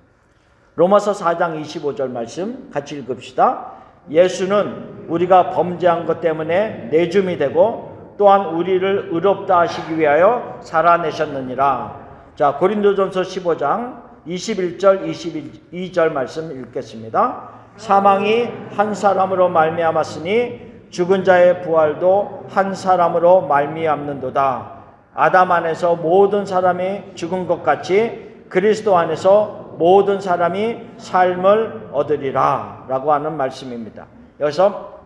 로마서 4장 25절 말씀 같이 읽읍시다. 예수는 우리가 범죄한 것 때문에 내줌이 되고 또한 우리를 의롭다 하시기 위하여 살아내셨느니라. 자, 고린도전서 15장 21절 22절 말씀 읽겠습니다. 사망이 한 사람으로 말미암았으니 죽은 자의 부활도 한 사람으로 말미암는도다. 아담 안에서 모든 사람이 죽은 것 같이 그리스도 안에서 모든 사람이 삶을 얻으리라 라고 하는 말씀입니다. 여기서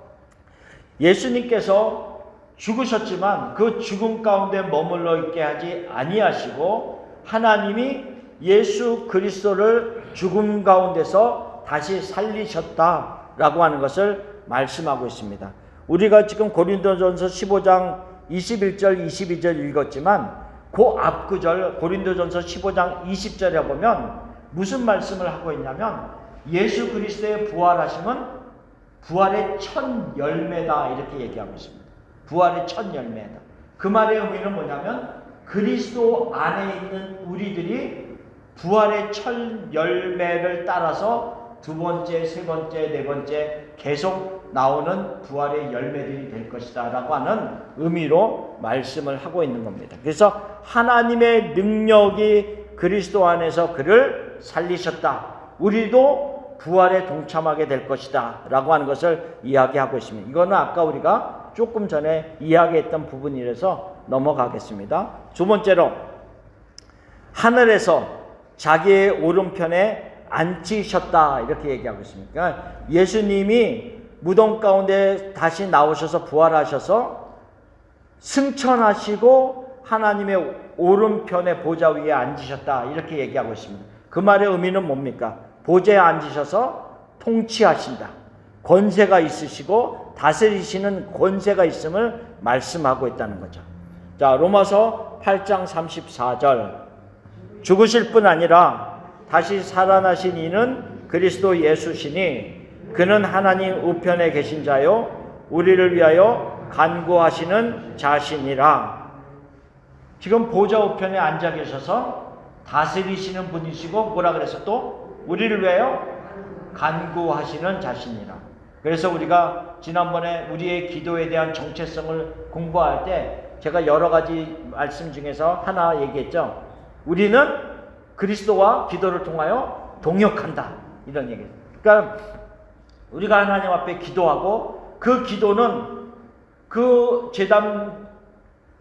예수님께서 죽으셨지만 그 죽음 가운데 머물러 있게 하지 아니하시고 하나님이 예수 그리스도를 죽음 가운데서 다시 살리셨다라고 하는 것을 말씀하고 있습니다. 우리가 지금 고린도전서 15장 21절 22절 읽었지만 그 앞구절 고린도전서 15장 20절에 보면 무슨 말씀을 하고 있냐면 예수 그리스도의 부활하심은 부활의 첫 열매다 이렇게 얘기하고 있습니다. 부활의 첫 열매다. 그 말의 의미는 뭐냐면 그리스도 안에 있는 우리들이 부활의 첫 열매를 따라서 두 번째, 세 번째, 네 번째 계속 나오는 부활의 열매들이 될 것이다 라고 하는 의미로 말씀을 하고 있는 겁니다. 그래서 하나님의 능력이 그리스도 안에서 그를 살리셨다. 우리도 부활에 동참하게 될 것이다 라고 하는 것을 이야기하고 있습니다. 이거는 아까 우리가 조금 전에 이야기했던 부분이라서 넘어가겠습니다. 두 번째로 하늘에서 자기의 오른편에 앉히셨다 이렇게 얘기하고 있습니다. 그러니까 예수님이 무덤 가운데 다시 나오셔서 부활하셔서 승천하시고 하나님의 오른편의 보좌 위에 앉으셨다 이렇게 얘기하고 있습니다. 그 말의 의미는 뭡니까? 보좌에 앉으셔서 통치하신다. 권세가 있으시고 다스리시는 권세가 있음을 말씀하고 있다는 거죠. 자, 로마서 8장 34절 죽으실 뿐 아니라 다시 살아나신 이는 그리스도 예수시니 그는 하나님 우편에 계신 자요 우리를 위하여 간구하시는 자신이라. 지금 보좌 우편에 앉아 계셔서 다스리시는 분이시고 뭐라 그래서 또 우리를 위하여 간구하시는 자신이라. 그래서 우리가 지난번에 우리의 기도에 대한 정체성을 공부할 때 제가 여러 가지 말씀 중에서 하나 얘기했죠. 우리는 그리스도와 기도를 통하여 동역한다. 이런 얘기예요. 그러니까 우리가 하나님 앞에 기도하고 그 기도는 그 제단에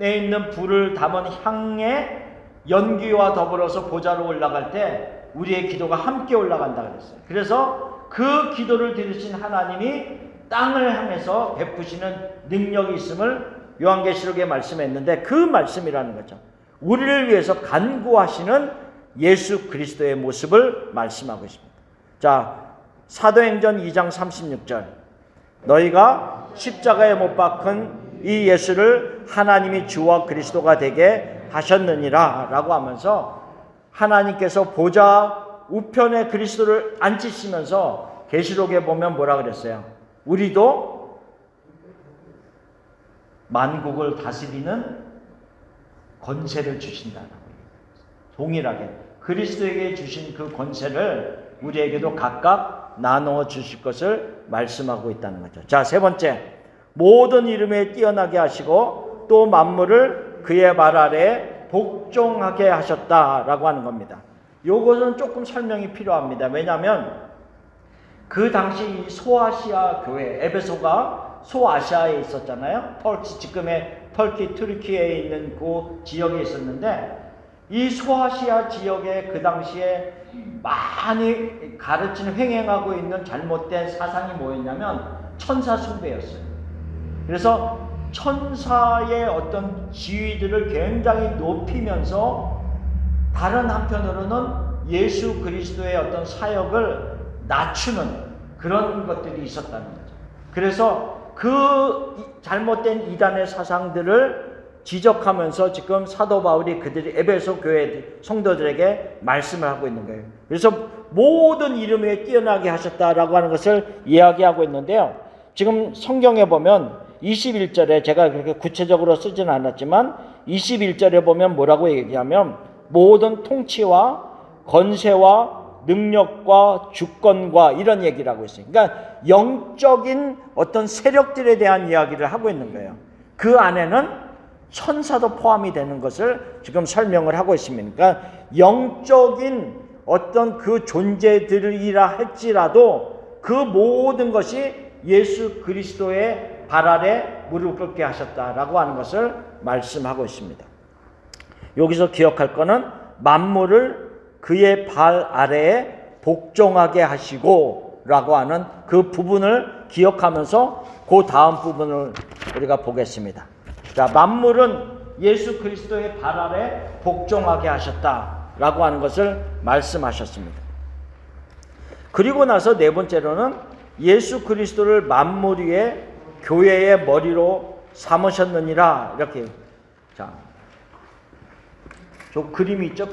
있는 불을 담은 향에 연기와 더불어서 보좌로 올라갈 때 우리의 기도가 함께 올라간다 그랬어요. 그래서 그 기도를 들으신 하나님이 땅을 향해서 베푸시는 능력이 있음을 요한계시록에 말씀했는데 그 말씀이라는 거죠. 우리를 위해서 간구하시는 예수 그리스도의 모습을 말씀하고 있습니다. 자, 사도행전 2장 36절. 너희가 십자가에 못 박힌 이 예수를 하나님이 주와 그리스도가 되게 하셨느니라 라고 하면서 하나님께서 보좌 우편에 그리스도를 앉히시면서 계시록에 보면 뭐라 그랬어요? 우리도 만국을 다스리는 권세를 주신다라고. 동일하게 그리스도에게 주신 그 권세를 우리에게도 각각 나누어 주실 것을 말씀하고 있다는 거죠. 자, 세 번째, 모든 이름에 뛰어나게 하시고 또 만물을 그의 발 아래 복종하게 하셨다라고 하는 겁니다. 요것은 조금 설명이 필요합니다. 왜냐하면 그 당시 소아시아 교회, 에베소가 소아시아에 있었잖아요. 터키, 지금의 터키, 튀르키예에 있는 그 지역에 있었는데 이 소아시아 지역에 그 당시에 많이 가르치는 횡행하고 있는 잘못된 사상이 뭐였냐면 천사 숭배였어요. 그래서 천사의 어떤 지위들을 굉장히 높이면서 다른 한편으로는 예수 그리스도의 어떤 사역을 낮추는 그런 것들이 있었다는 거죠. 그래서 그 잘못된 이단의 사상들을 지적하면서 지금 사도 바울이 그들이 에베소 교회 성도들에게 말씀을 하고 있는 거예요. 그래서 모든 이름에 뛰어나게 하셨다라고 하는 것을 이야기하고 있는데요. 지금 성경에 보면 21절에 제가 그렇게 구체적으로 쓰지는 않았지만 21절에 보면 뭐라고 얘기하면 모든 통치와 권세와 능력과 주권과 이런 얘기를 하고 있어요. 그러니까 영적인 어떤 세력들에 대한 이야기를 하고 있는 거예요. 그 안에는 천사도 포함이 되는 것을 지금 설명을 하고 있습니다. 그러니까 영적인 어떤 그 존재들이라 할지라도 그 모든 것이 예수 그리스도의 발 아래 무릎 꿇게 하셨다라고 하는 것을 말씀하고 있습니다. 여기서 기억할 거는 만물을 그의 발 아래에 복종하게 하시고 라고 하는 그 부분을 기억하면서 그 다음 부분을 우리가 보겠습니다. 자, 만물은 예수 그리스도의 발 아래 복종하게 하셨다라고 하는 것을 말씀하셨습니다. 그리고 나서 네 번째로는 예수 그리스도를 만물 위에 교회의 머리로 삼으셨느니라 이렇게. 자, 저 그림이 있죠?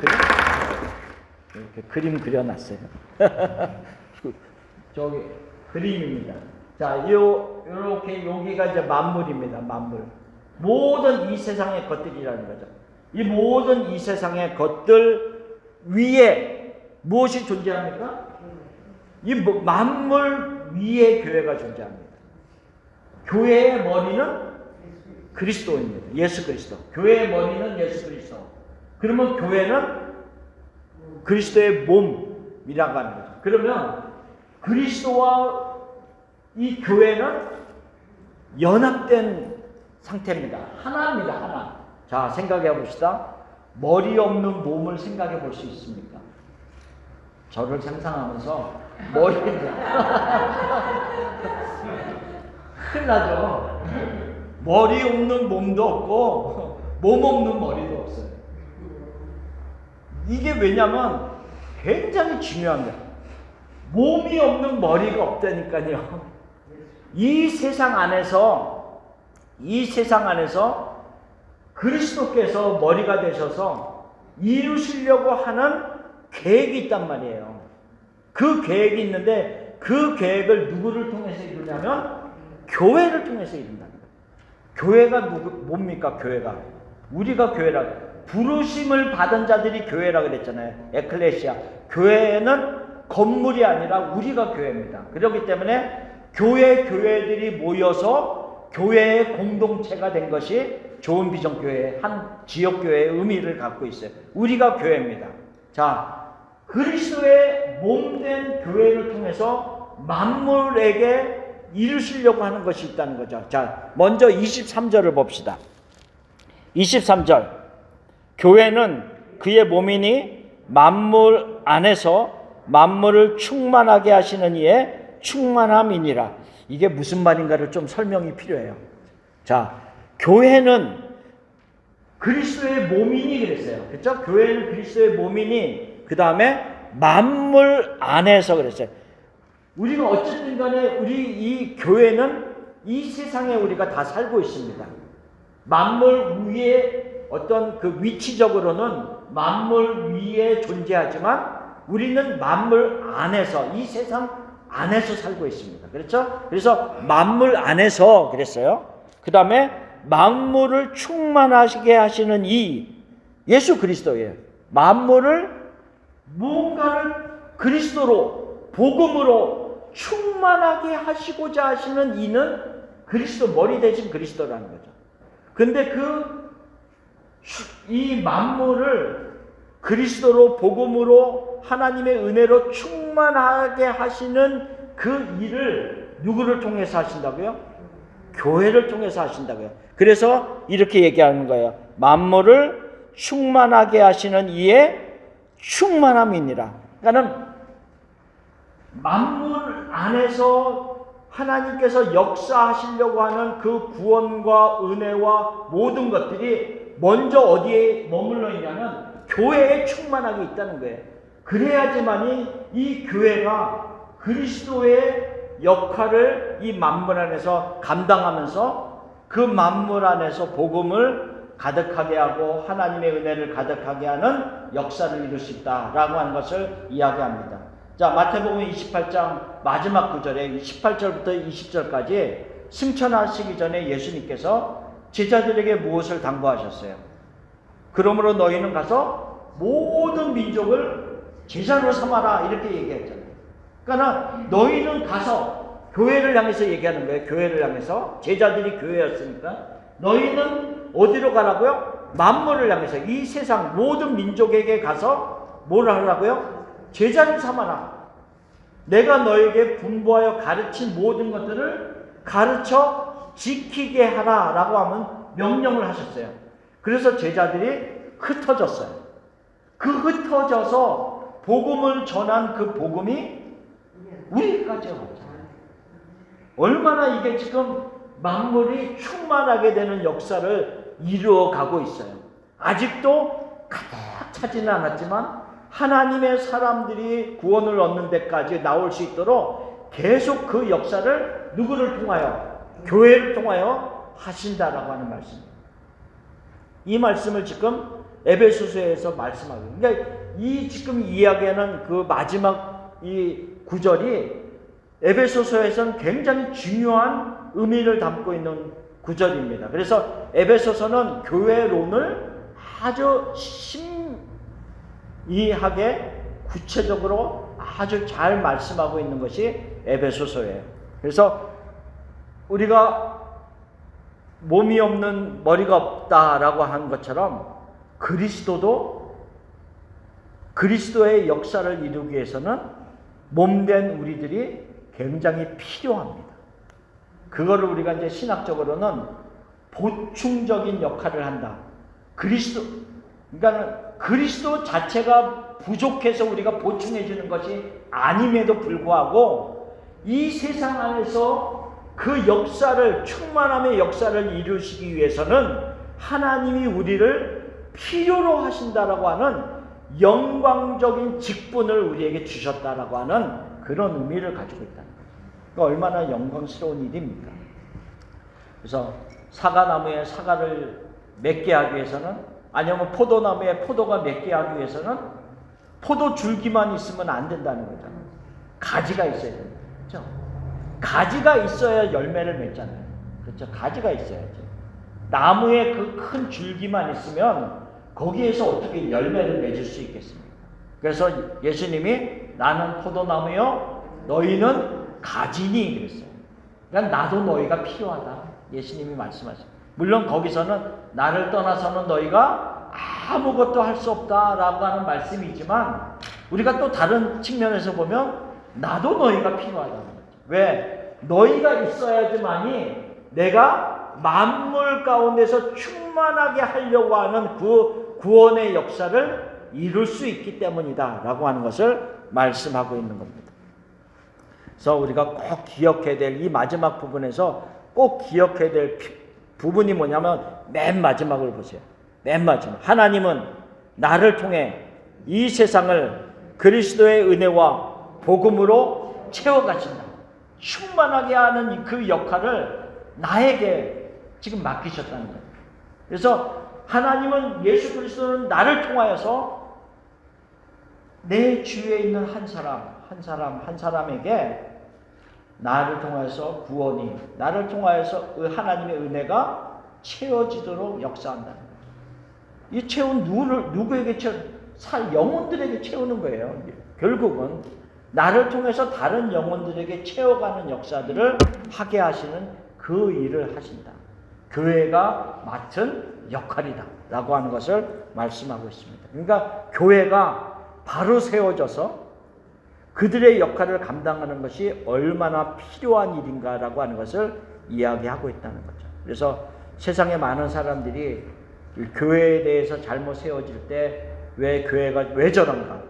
이렇게 그림 그려놨어요. 저기 그림입니다. 자, 요렇게 여기가 이제 만물입니다. 만물. 모든 이 세상의 것들이라는 거죠. 이 모든 이 세상의 것들 위에 무엇이 존재합니까? 이 만물 위에 교회가 존재합니다. 교회의 머리는 그리스도입니다. 예수 그리스도. 교회의 머리는 예수 그리스도. 그러면 교회는 그리스도의 몸이라고 하는 거죠. 그러면 그리스도와 이 교회는 연합된 상태입니다. 하나입니다. 하나. 자, 생각해 봅시다. 머리 없는 몸을 생각해 볼 수 있습니까? 저를 상상하면서 머리를 큰일 나죠. 머리 없는 몸도 없고 몸 없는 머리도 없어요. 이게 왜냐면 굉장히 중요합니다. 몸이 없는 머리가 없다니까요. 이 세상 안에서 그리스도께서 머리가 되셔서 이루시려고 하는 계획이 있단 말이에요. 그 계획이 있는데 그 계획을 누구를 통해서 이루냐면 교회를 통해서 이룬다는 거예요. 교회가 뭡니까? 교회가 우리가 교회라, 부르심을 받은 자들이 교회라 그랬잖아요. 에클레시아. 교회는 건물이 아니라 우리가 교회입니다. 그렇기 때문에 교회들이 모여서 교회의 공동체가 된 것이 좋은 비전교회의 한 지역교회의 의미를 갖고 있어요. 우리가 교회입니다. 자, 그리스도의 몸된 교회를 통해서 만물에게 이루시려고 하는 것이 있다는 거죠. 자, 먼저 23절을 봅시다. 23절. 교회는 그의 몸이니 만물 안에서 만물을 충만하게 하시는 이의 충만함이니라. 이게 무슨 말인가를 좀 설명이 필요해요. 자, 교회는 그리스도의 몸이니 그랬어요. 그렇죠? 교회는 그리스도의 몸이니 그 다음에 만물 안에서 그랬어요. 우리는 어쨌든 간에 우리 이 교회는 이 세상에 우리가 다 살고 있습니다. 만물 위에 어떤 그 위치적으로는 만물 위에 존재하지만 우리는 만물 안에서 이 세상 안에서 살고 있습니다. 그렇죠? 그래서 만물 안에서 그랬어요. 그 다음에 만물을 충만하시게 하시는 이 예수 그리스도예요. 만물을 무언가를 그리스도로 복음으로 충만하게 하시고자 하시는 이는 그리스도 머리 대신 그리스도라는 거죠. 근데 이 만물을 그리스도로 복음으로 하나님의 은혜로 충만하게 하시는 그 일을 누구를 통해서 하신다고요? 교회를 통해서 하신다고요. 그래서 이렇게 얘기하는 거예요. 만물을 충만하게 하시는 이의 충만함이니라. 그러니까 만물 안에서 하나님께서 역사하시려고 하는 그 구원과 은혜와 모든 것들이 먼저 어디에 머물러 있냐면 교회에 충만하게 있다는 거예요. 그래야지만이 이 교회가 그리스도의 역할을 이 만물 안에서 감당하면서 그 만물 안에서 복음을 가득하게 하고 하나님의 은혜를 가득하게 하는 역사를 이룰 수 있다라고 하는 것을 이야기합니다. 자, 마태복음 28장 마지막 구절에 18절부터 20절까지 승천하시기 전에 예수님께서 제자들에게 무엇을 당부하셨어요? 그러므로 너희는 가서 모든 민족을 제자로 삼아라 이렇게 얘기했잖아요. 그러니까 너희는 가서 교회를 향해서 얘기하는 거예요. 교회를 향해서 제자들이 교회였으니까 너희는 어디로 가라고요? 만물을 향해서 이 세상 모든 민족에게 가서 뭘 하라고요? 제자를 삼아라. 내가 너에게 분부하여 가르친 모든 것들을 가르쳐 지키게 하라 라고 하면 명령을 하셨어요. 그래서 제자들이 흩어졌어요. 그 흩어져서 복음을 전한 그 복음이 우리까지 왔잖아요. 얼마나 이게 지금 만물이 충만하게 되는 역사를 이루어가고 있어요. 아직도 가득 차지는 않았지만 하나님의 사람들이 구원을 얻는 데까지 나올 수 있도록 계속 그 역사를 누구를 통하여? 교회를 통하여 하신다라고 하는 말씀입니다. 이 말씀을 지금 에베소서에서 말씀하고 있습니다. 그러니까 이 지금 이야기하는 그 마지막 이 구절이 에베소서에서는 굉장히 중요한 의미를 담고 있는 구절입니다. 그래서 에베소서는 교회론을 아주 심의하게 구체적으로 아주 잘 말씀하고 있는 것이 에베소서예요. 그래서 우리가 몸이 없는 머리가 없다라고 한 것처럼 그리스도도 그리스도의 역사를 이루기 위해서는 몸된 우리들이 굉장히 필요합니다. 그거를 우리가 이제 신학적으로는 보충적인 역할을 한다. 그러니까 그리스도 자체가 부족해서 우리가 보충해 주는 것이 아님에도 불구하고 이 세상 안에서 그 역사를 충만함의 역사를 이루시기 위해서는 하나님이 우리를 필요로 하신다라고 하는 영광적인 직분을 우리에게 주셨다라고 하는 그런 의미를 가지고 있다는 거예요. 그러니까 얼마나 영광스러운 일입니까? 그래서 사과나무에 사과를 맺게 하기 위해서는 아니면 포도나무에 포도가 맺게 하기 위해서는 포도 줄기만 있으면 안 된다는 거잖아요. 가지가 있어야 된다. 그렇죠? 가지가 있어야 열매를 맺잖아요. 그렇죠? 가지가 있어야지. 나무에 그 큰 줄기만 있으면 거기에서 어떻게 열매를 맺을 수 있겠습니까? 그래서 예수님이 나는 포도나무요 너희는 가지니 그랬어요. 그러니까 나도 너희가 필요하다. 예수님이 말씀하셨어요. 물론 거기서는 나를 떠나서는 너희가 아무것도 할 수 없다라고 하는 말씀이지만 우리가 또 다른 측면에서 보면 나도 너희가 필요하다는 거죠. 왜? 너희가 있어야지만이 내가 만물 가운데서 충만하게 하려고 하는 그 구원의 역사를 이룰 수 있기 때문이다 라고 하는 것을 말씀하고 있는 겁니다. 그래서 우리가 꼭 기억해야 될 이 마지막 부분에서 꼭 기억해야 될 부분이 뭐냐면 맨 마지막을 보세요. 맨 마지막. 하나님은 나를 통해 이 세상을 그리스도의 은혜와 복음으로 채워가신다. 충만하게 하는 그 역할을 나에게 지금 맡기셨다는 거예요. 그래서 하나님은 예수 그리스도는 나를 통하여서 내 주위에 있는 한 사람에게 나를 통하여서 구원이, 나를 통하여서 하나님의 은혜가 채워지도록 역사한다는 거예요. 이 채운 누구에게 영혼들에게 채우는 거예요. 결국은 나를 통해서 다른 영혼들에게 채워가는 역사들을 하게 하시는 그 일을 하신다. 교회가 맡은 역할이다 라고 하는 것을 말씀하고 있습니다. 그러니까 교회가 바로 세워져서 그들의 역할을 감당하는 것이 얼마나 필요한 일인가라고 하는 것을 이야기하고 있다는 거죠. 그래서 세상에 많은 사람들이 교회에 대해서 잘못 세워질 때 왜 교회가 왜 저런가?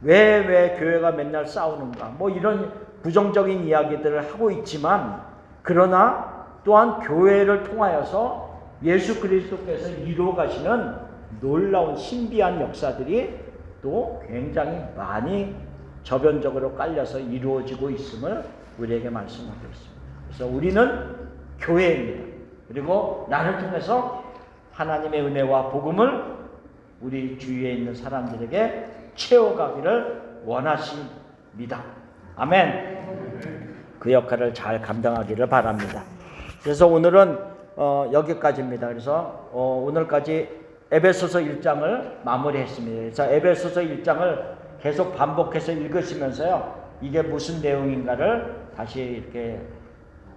왜 교회가 맨날 싸우는가? 뭐 이런 부정적인 이야기들을 하고 있지만 그러나 또한 교회를 통하여서 예수 그리스도께서 이루어 가시는 놀라운 신비한 역사들이 또 굉장히 많이 저변적으로 깔려서 이루어지고 있음을 우리에게 말씀하고 있습니다. 그래서 우리는 교회입니다. 그리고 나를 통해서 하나님의 은혜와 복음을 우리 주위에 있는 사람들에게 채워가기를 원하십니다. 아멘. 그 역할을 잘 감당하기를 바랍니다. 그래서 오늘은 여기까지입니다. 그래서 오늘까지 에베소서 1장을 마무리했습니다. 그래서 에베소서 1장을 계속 반복해서 읽으시면서요, 이게 무슨 내용인가를 다시 이렇게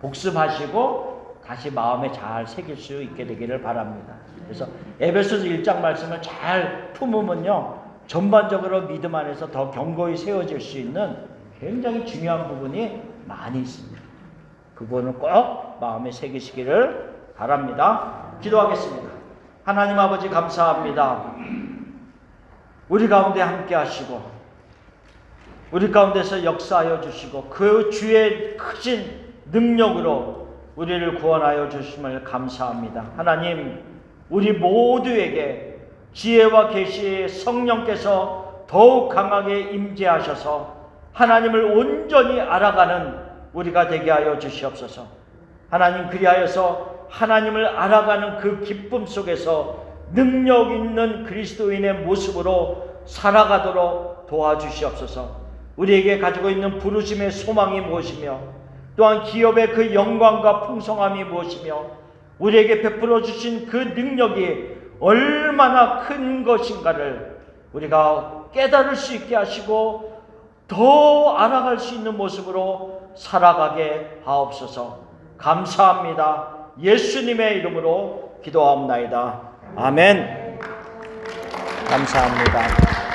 복습하시고 다시 마음에 잘 새길 수 있게 되기를 바랍니다. 그래서 에베소서 1장 말씀을 잘 품으면요, 전반적으로 믿음 안에서 더 견고히 세워질 수 있는 굉장히 중요한 부분이 많이 있습니다. 그 부분을 꼭 마음에 새기시기를 바랍니다. 기도하겠습니다. 하나님 아버지 감사합니다. 우리 가운데 함께 하시고 우리 가운데서 역사하여 주시고 그 주의 크신 능력으로 우리를 구원하여 주심을 감사합니다. 하나님, 우리 모두에게 지혜와 계시의 성령께서 더욱 강하게 임재하셔서 하나님을 온전히 알아가는 우리가 되게 하여 주시옵소서. 하나님, 그리하여서 하나님을 알아가는 그 기쁨 속에서 능력 있는 그리스도인의 모습으로 살아가도록 도와주시옵소서. 우리에게 가지고 있는 부르심의 소망이 무엇이며 또한 기업의 그 영광과 풍성함이 무엇이며 우리에게 베풀어 주신 그 능력이 얼마나 큰 것인가를 우리가 깨달을 수 있게 하시고 더 알아갈 수 있는 모습으로 살아가게 하옵소서. 감사합니다. 예수님의 이름으로 기도하옵나이다. 아멘. 감사합니다.